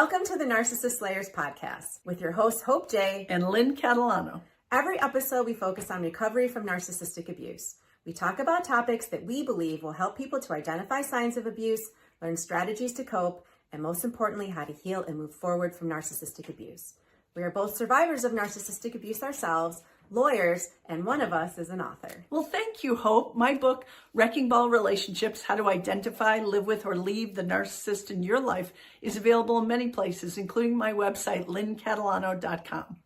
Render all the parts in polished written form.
Welcome to the Narcissist Slayers podcast with your hosts Hope J. and Lynn Catalano. Every episode we focus on recovery from narcissistic abuse. We talk about topics that we believe will help people to identify signs of abuse, learn strategies to cope, and most importantly, how to heal and move forward from narcissistic abuse. We are both survivors of narcissistic abuse ourselves, lawyers, and one of us is an author. Well, thank you, Hope. My book, Wrecking Ball Relationships, How to Identify, Live With, or Leave the Narcissist in Your Life, is available in many places, including my website, lynncatalano.com.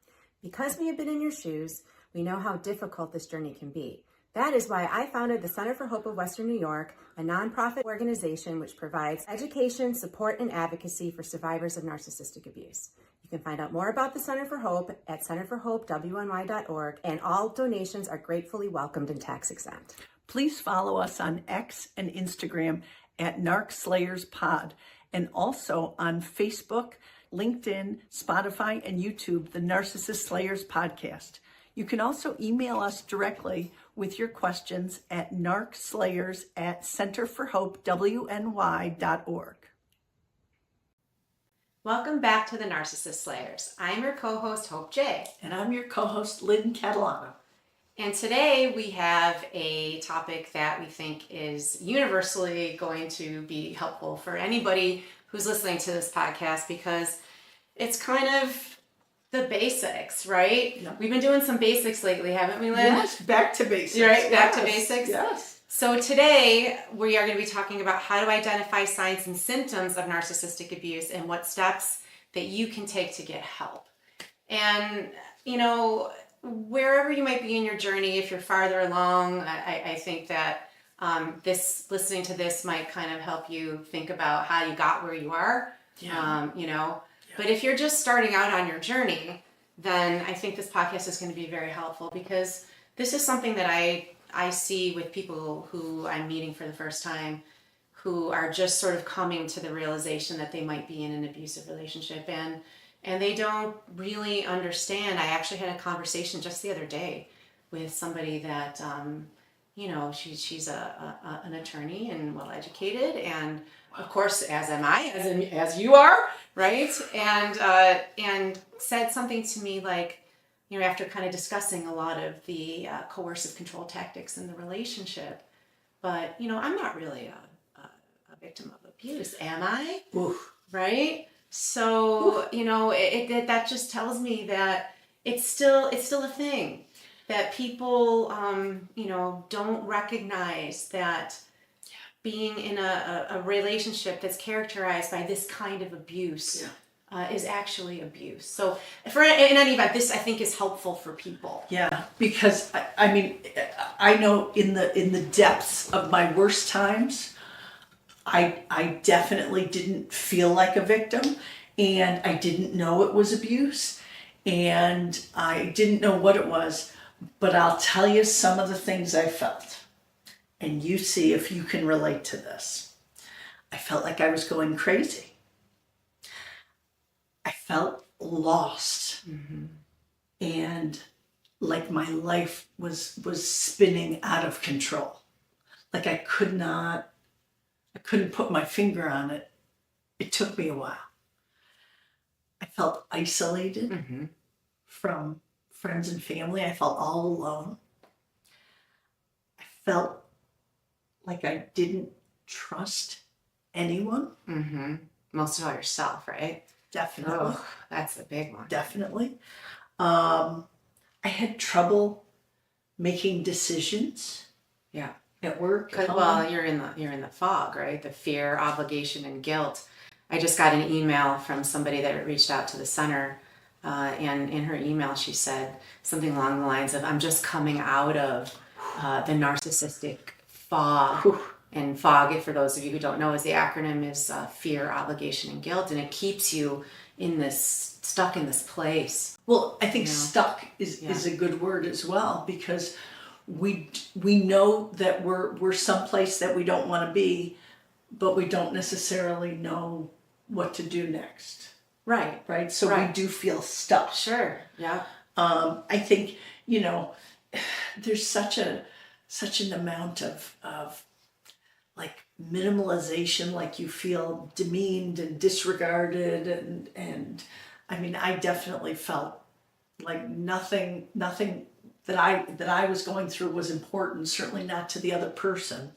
Because we have been in your shoes, we know how difficult this journey can be. That is why I founded the Center for Hope of Western New York, a nonprofit organization which provides education, support, and advocacy for survivors of narcissistic abuse. You can find out more about the Center for Hope at centerforhopewny.org, and all donations are gratefully welcomed and tax exempt. Please follow us on X and Instagram at NarcSlayersPod, and also on Facebook, LinkedIn, Spotify, and YouTube, the Narcissist Slayers Podcast. You can also email us directly with your questions at narcslayers@centerforhopewny.org. Welcome back to the Narcissist Slayers. I'm your co-host, Hope J. And I'm your co-host, Lynn Catalano. And today we have a topic that we think is universally going to be helpful for anybody who's listening to this podcast, because it's kind of the basics, right? Yeah. We've been doing some basics lately, haven't we, Lynn? Yes, back to basics. Right, back to basics? Yes. So today we are going to be talking about how to identify signs and symptoms of narcissistic abuse and what steps that you can take to get help. And, you know, wherever you might be in your journey, if you're farther along, I think that listening to this might kind of help you think about how you got where you are, But if you're just starting out on your journey, then I think this podcast is going to be very helpful, because this is something that I see with people who I'm meeting for the first time, who are just sort of coming to the realization that they might be in an abusive relationship, and they don't really understand. I actually had a conversation just the other day with somebody that, she's an attorney and well-educated, and of course, as am I, as you are, right? And said something to me like, after kind of discussing a lot of the coercive control tactics in the relationship, but, I'm not really a victim of abuse, am I? Oof. Right? So, that just tells me that it's still a thing, that people, don't recognize that being in a relationship that's characterized by this kind of abuse is actually abuse. So in any event, this I think is helpful for people. Yeah, because I know in the depths of my worst times, I definitely didn't feel like a victim, and I didn't know it was abuse, and I didn't know what it was, but I'll tell you some of the things I felt, and you see if you can relate to this. I felt like I was going crazy. I felt lost, and like my life was spinning out of control. Like I couldn't put my finger on it. It took me a while. I felt isolated from friends and family. I felt all alone. I felt like I didn't trust anyone. Most of all yourself, right? Definitely. Oh, that's the big one. Definitely. I had trouble making decisions. Yeah. At work. Well, you're in the fog, right? The fear, obligation, and guilt. I just got an email from somebody that reached out to the center, and in her email she said something along the lines of, "I'm just coming out of the narcissistic fog." And FOG, for those of you who don't know, is the acronym is fear, obligation, and guilt, and it keeps you stuck in this place. Well, I think stuck is a good word as well, because we know that we're someplace that we don't want to be, but we don't necessarily know what to do next. Right. So we do feel stuck. Sure. Yeah. I think there's such an amount of like minimalization, like you feel demeaned and disregarded, and I mean, I definitely felt like nothing that I was going through was important, certainly not to the other person.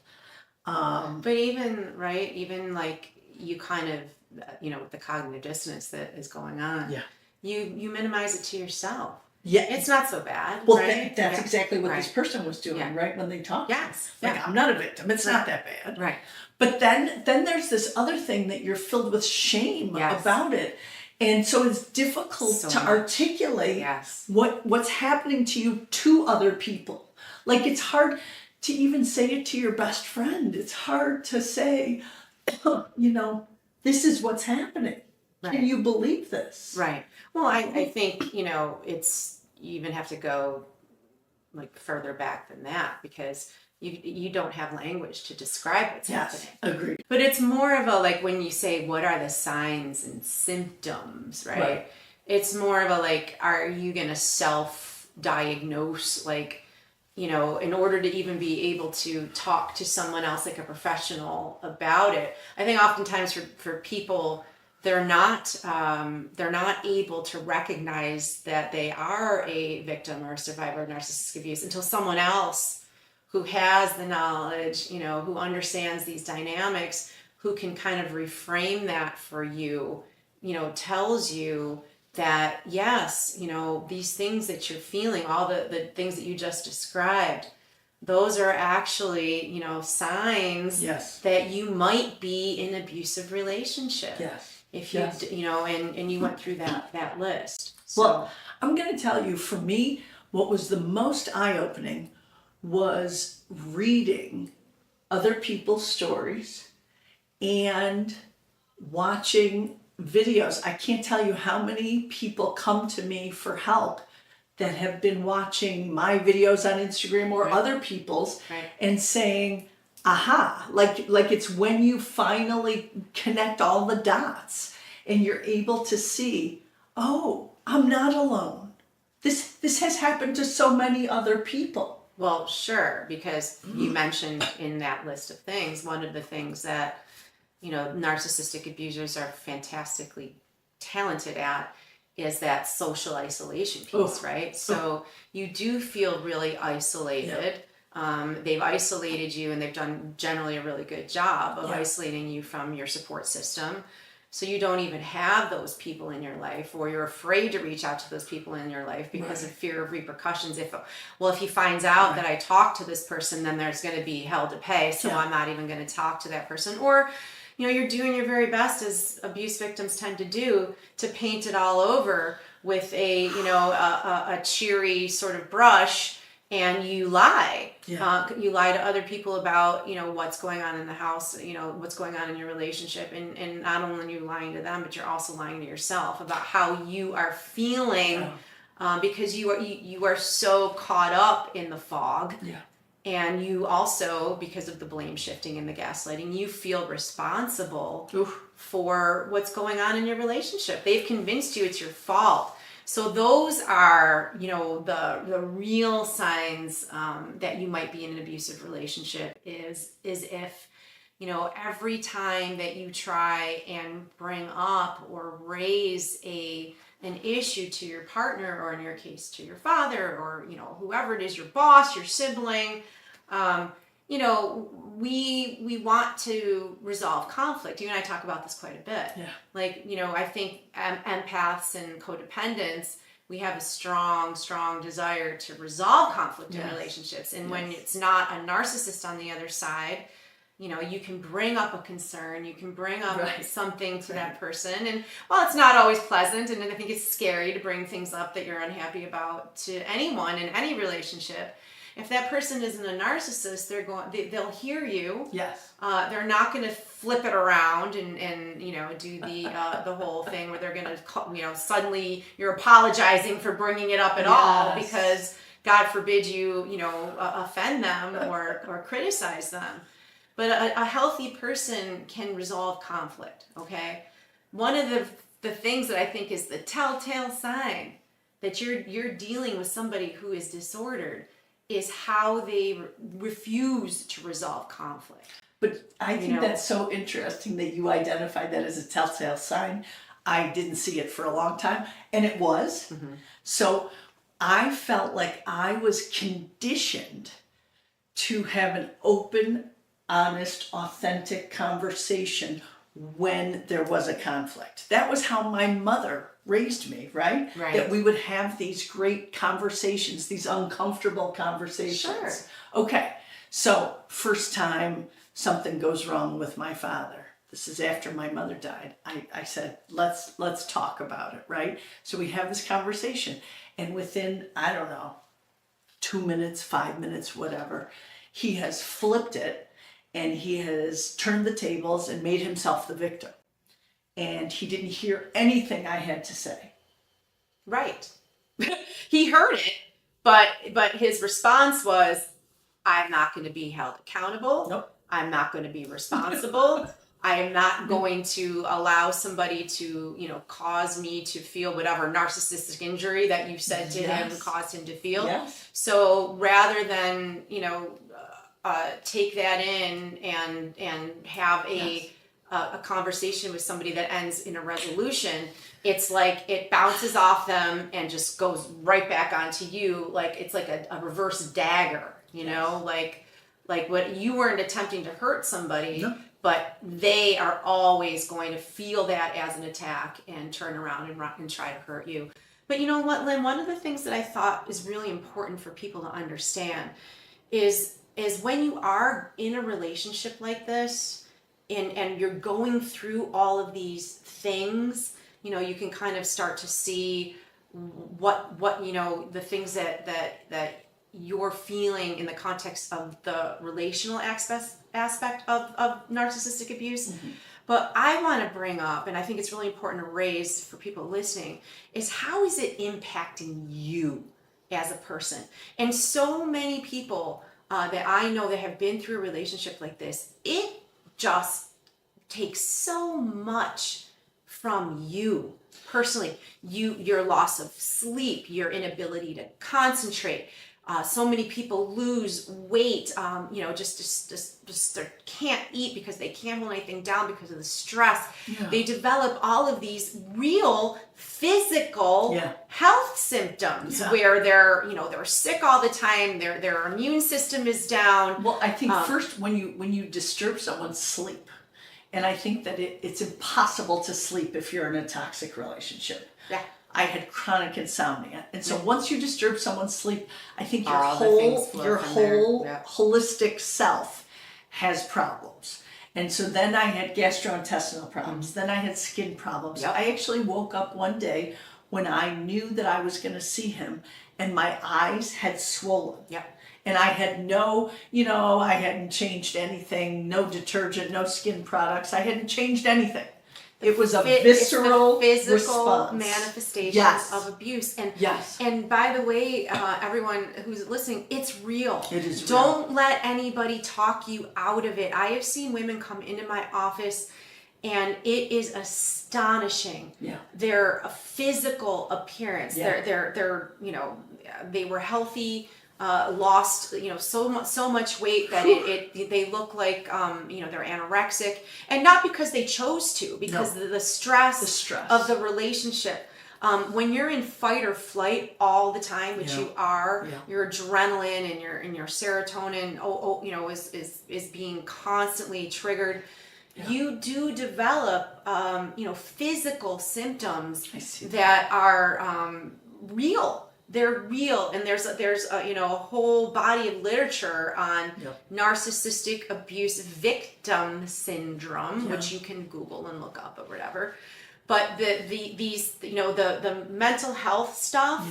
But even, right, even like you kind of, with the cognitive dissonance that is going on, Yeah. you minimize it to yourself. Yeah. It's not so bad. Well, right? that's Yeah. exactly what Right. this person was doing, Yeah. right? When they talked. Yes. Like, Yeah. I'm not a victim. It's not that bad. Right. But then there's this other thing that you're filled with shame Yes. about it. And so it's difficult So to much. articulate Yes. what's happening to you to other people. Like, it's hard to even say it to your best friend. It's hard to say, this is what's happening. Right. Can you believe this? Right. Well, I think, it's, you even have to go like further back than that, because you don't have language to describe what's Yes, happening. agreed. But it's more of a, like, when you say, what are the signs and symptoms, right? It's more of a, like, are you going to self-diagnose, like, in order to even be able to talk to someone else, like a professional, about it. I think oftentimes for people, they're not able to recognize that they are a victim or a survivor of narcissistic abuse until someone else who has the knowledge, who understands these dynamics, who can kind of reframe that for you, tells you that, yes, these things that you're feeling, all the things that you just described, those are actually, signs Yes. that you might be in an abusive relationship. Yes. If you, Yes. and you went through that list. So. Well, I'm going to tell you, for me, what was the most eye-opening was reading other people's stories and watching videos. I can't tell you how many people come to me for help that have been watching my videos on Instagram or other people's and saying, aha, like it's when you finally connect all the dots and you're able to see, oh, I'm not alone. This has happened to so many other people. Well, sure, because you mentioned in that list of things, one of the things that, narcissistic abusers are fantastically talented at is that social isolation piece, right? So you do feel really isolated. They've isolated you, and they've done generally a really good job of isolating you from your support system. So you don't even have those people in your life, or you're afraid to reach out to those people in your life because of fear of repercussions. If he finds out that I talk to this person, then there's going to be hell to pay. So I'm not even going to talk to that person. Or, you're doing your very best, as abuse victims tend to do, to paint it all over with a cheery sort of brush. And you lie. You lie to other people about, what's going on in the house, what's going on in your relationship. And not only are you lying to them, but you're also lying to yourself about how you are feeling, because you are so caught up in the fog. And you also, because of the blame shifting and the gaslighting, you feel responsible for what's going on in your relationship. They've convinced you it's your fault. So those are, the real signs that you might be in an abusive relationship is if, every time that you try and bring up or raise an issue to your partner, or in your case to your father, or, whoever it is, your boss, your sibling, we want to resolve conflict. You and I talk about this quite a bit. Like, I think empaths and codependents, we have a strong desire to resolve conflict in relationships. And when it's not a narcissist on the other side, you can bring up a concern, you can bring up something to that person. And while it's not always pleasant, and I think it's scary to bring things up that you're unhappy about to anyone in any relationship, if that person isn't a narcissist, they'll hear you. They're not going to flip it around and do the whole thing where they're going to suddenly you're apologizing for bringing it up at all, because God forbid you offend them or criticize them. But a healthy person can resolve conflict. Okay, one of the things that I think is the telltale sign that you're dealing with somebody who is disordered is how they refuse to resolve conflict. But I think know? that's so interesting that you identify that as a telltale sign. I didn't see it for a long time, and it was. So I felt like I was conditioned to have an open, honest, authentic conversation when there was a conflict. That was how my mother raised me, right? Right. That we would have these great conversations, these uncomfortable conversations. Sure. Okay, so first time something goes wrong with my father. This is after my mother died. I said, let's talk about it, right? So we have this conversation, and within, I don't know, 2 minutes, 5 minutes, whatever, he has flipped it and he has turned the tables and made himself the victim. And he didn't hear anything I had to say. Right. He heard it, but his response was, I'm not going to be held accountable. Nope. I'm not going to be responsible. I am not going to allow somebody to, cause me to feel whatever narcissistic injury that you said to him caused him to feel. Yes. So rather than, take that in and have a conversation with somebody that ends in a resolution, it's like it bounces off them and just goes right back onto you. Like it's like a reverse dagger, like what you weren't attempting to hurt somebody. No. But they are always going to feel that as an attack and turn around and try to hurt you. But you know what, Lynn? One of the things that I thought is really important for people to understand is when you are in a relationship like this and you're going through all of these things, you can kind of start to see what the things that you're feeling in the context of the relational aspect of narcissistic abuse. But I want to bring up, and I think it's really important to raise for people listening, is how is it impacting you as a person? And so many people that I know that have been through a relationship like this, it just takes so much from you personally. Your loss of sleep, your inability to concentrate. So many people lose weight, just they can't eat because they can't hold anything down because of the stress. Yeah. They develop all of these real physical health symptoms where they're sick all the time. Their immune system is down. Well, I think first when you disturb someone's sleep, and I think that it's impossible to sleep if you're in a toxic relationship. Yeah. I had chronic insomnia, and so once you disturb someone's sleep, I think your All the things flow your from there. whole Yeah. holistic self has problems. And so then I had gastrointestinal problems. Then I had skin problems. Yep. I actually woke up one day when I knew that I was going to see him, and my eyes had swollen. Yep. And I had I hadn't changed anything, no detergent, no skin products. I hadn't changed anything. It was a visceral it's the physical response. manifestations of abuse. And and by the way, everyone who's listening, it's real. It is real. Don't let anybody talk you out of it. I have seen women come into my office and it is astonishing. Yeah. Their physical appearance. Yeah. They're they were healthy. Lost so much weight that they look like they're anorexic, and not because they chose to, because the stress of the relationship. When you're in fight or flight all the time, which you are, your adrenaline and your serotonin is being constantly triggered. You do develop physical symptoms that are real. They're real, and there's a whole body of literature on narcissistic abuse victim syndrome, which you can Google and look up or whatever. But the mental health stuff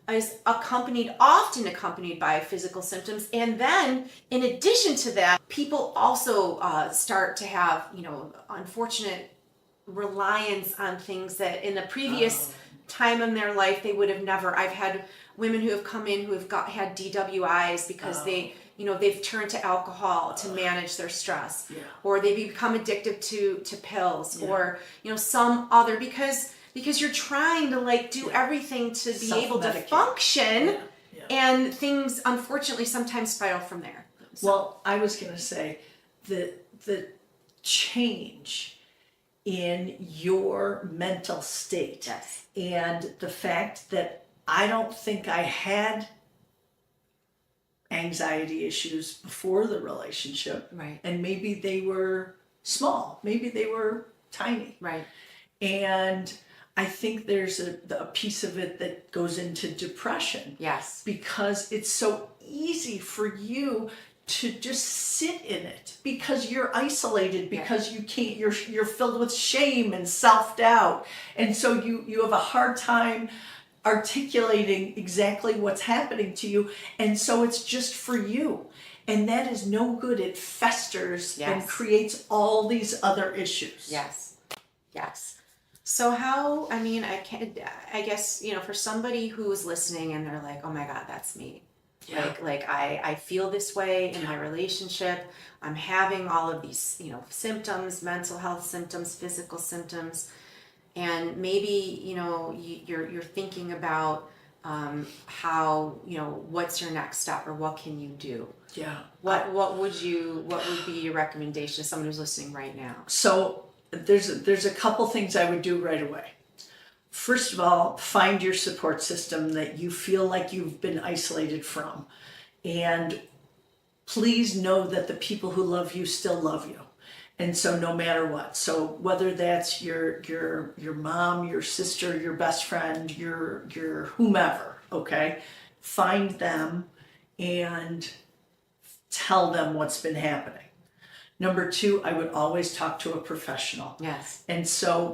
is often accompanied by physical symptoms, and then in addition to that, people also start to have unfortunate reliance on things that in the previous time in their life they would have never. I've had women who have come in who have had DWIs because they've turned to alcohol to manage their stress, or they become addicted to pills, or some other because you're trying to do everything to be able to function, and things unfortunately sometimes spiral from there. Well, I was going to say that the change in your mental state. Yes. And the fact that I don't think I had anxiety issues before the relationship. Right. And maybe they were small, maybe they were tiny. Right. And I think there's a piece of it that goes into depression. Yes. Because it's so easy for you to just sit in it because you're isolated, because you can't, you're filled with shame and self-doubt. And so you have a hard time articulating exactly what's happening to you. And so it's just for you. And that is no good. It festers and creates all these other issues. Yes. Yes. So how, I mean, I guess, you know, for somebody who's listening and they're like, oh my God, that's me. Yeah. Like I feel this way in my relationship. I'm having all of these, you know, symptoms, mental health symptoms, physical symptoms. And maybe, you know, you're thinking about how, you know, what's your next step or what can you do? Yeah. What would be your recommendation to someone who's listening right now? So there's a couple things I would do right away. First of all, find your support system that you feel like you've been isolated from. And please know that the people who love you still love you. And so no matter what, so whether that's your mom, your sister, your best friend, your whomever, okay, find them and tell them what's been happening. Number two, I would always talk to a professional. Yes. And so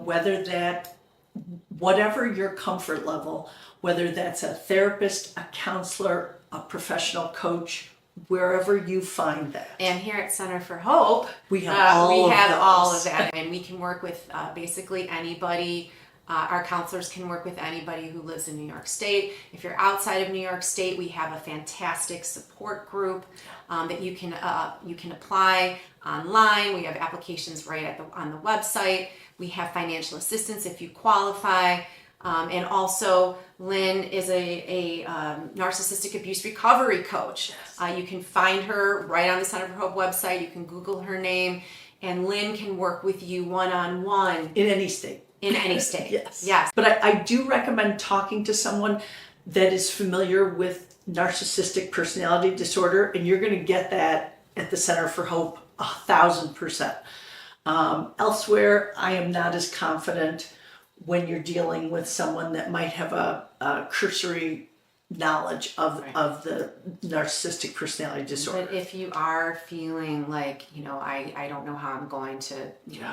whatever your comfort level, whether that's a therapist, a counselor, a professional coach, wherever you find that. And here at Center for Hope, we have all of that, and we can work with basically anybody. Our counselors can work with anybody who lives in New York State. If you're outside of New York State, we have a fantastic support group that you can apply online. We have applications right on the website. We have financial assistance if you qualify. And also, Lynn is a narcissistic abuse recovery coach. Yes. You can find her right on the Center for Hope website. You can Google her name, and Lynn can work with you one-on-one. In any state. In any state. Yes. Yes. But I do recommend talking to someone that is familiar with narcissistic personality disorder, and you're going to get that at the Center for Hope 1,000%. Elsewhere, I am not as confident when you're dealing with someone that might have a cursory knowledge of the narcissistic personality disorder. But if you are feeling like, you know, I don't know how I'm going to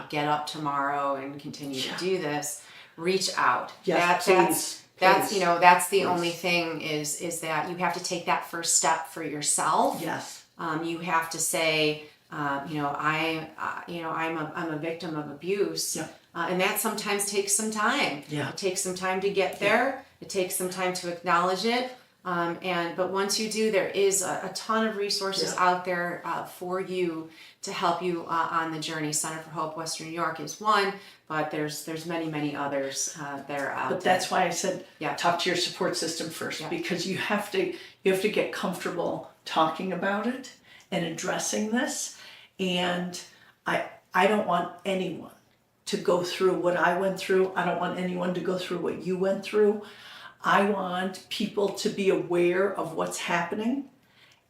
get up tomorrow and continue to do this, reach out. Yes, That's you know, that's the only thing is that you have to take that first step for yourself. Yes. You have to say, you know, I'm a victim of abuse. Yeah. And that sometimes takes some time. Yeah. It takes some time to get there. It takes some time to acknowledge it. But once you do, there is a ton of resources out there for you to help you on the journey. Center for Hope Western New York is one, but there's many others that are out there. But that's why I said talk to your support system first, Yeah. because you have to get comfortable talking about it and addressing this. And I don't want anyone to go through what I went through. I don't want anyone to go through what you went through. I want people to be aware of what's happening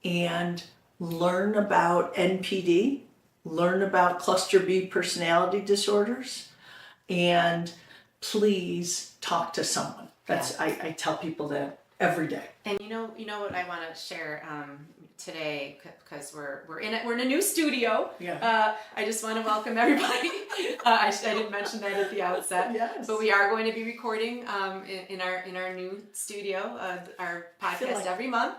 and learn about NPD, learn about cluster B personality disorders, and please talk to someone. I tell people that every day. And you know what I want to share today, because we're in a new studio. Yeah. I just want to welcome everybody. I didn't mention that at the outset. Yes. But we are going to be recording in our new studio, our podcast every month,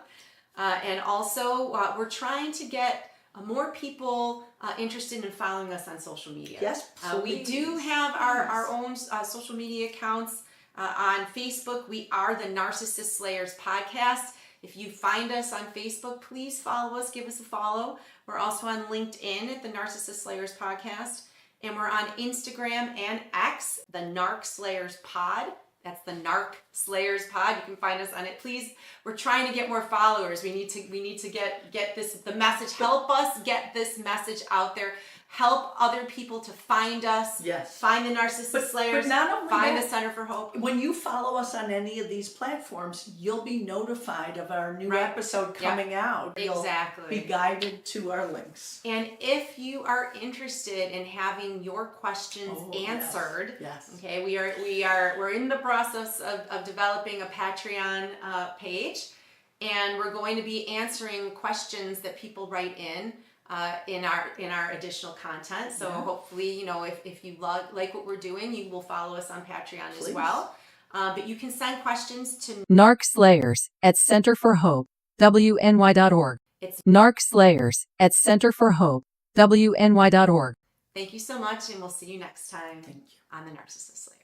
and also we're trying to get more people interested in following us on social media. Yes. We do have our own social media accounts. On Facebook, we are the Narcissist Slayers Podcast. If you find us on Facebook, please follow us, give us a follow. We're also on LinkedIn at the Narcissist Slayers Podcast. And we're on Instagram and X, the Narc Slayers Pod. That's the Narc Slayers Pod. You can find us on it. Please, we're trying to get more followers. We need to get the message. Help us get this message out there. help other people to find us, Yes. find the Narcissist Slayers, but not only find that, the Center for Hope. when you follow us on any of these platforms, you'll be notified of our new Right. episode coming out. Exactly. You'll be guided to our links. And if you are interested in having your questions answered, Yes. okay, we're in the process of developing a Patreon page, and we're going to be answering questions that people write in our additional content. So hopefully, if you like what we're doing, you will follow us on Patreon as well. But you can send questions to Narc Slayers at Center for Hope, WNY.org. It's Narc Slayers at Center for Hope, WNY.org. Thank you so much, and we'll see you next time Thank you. on the Narcissist Slayer.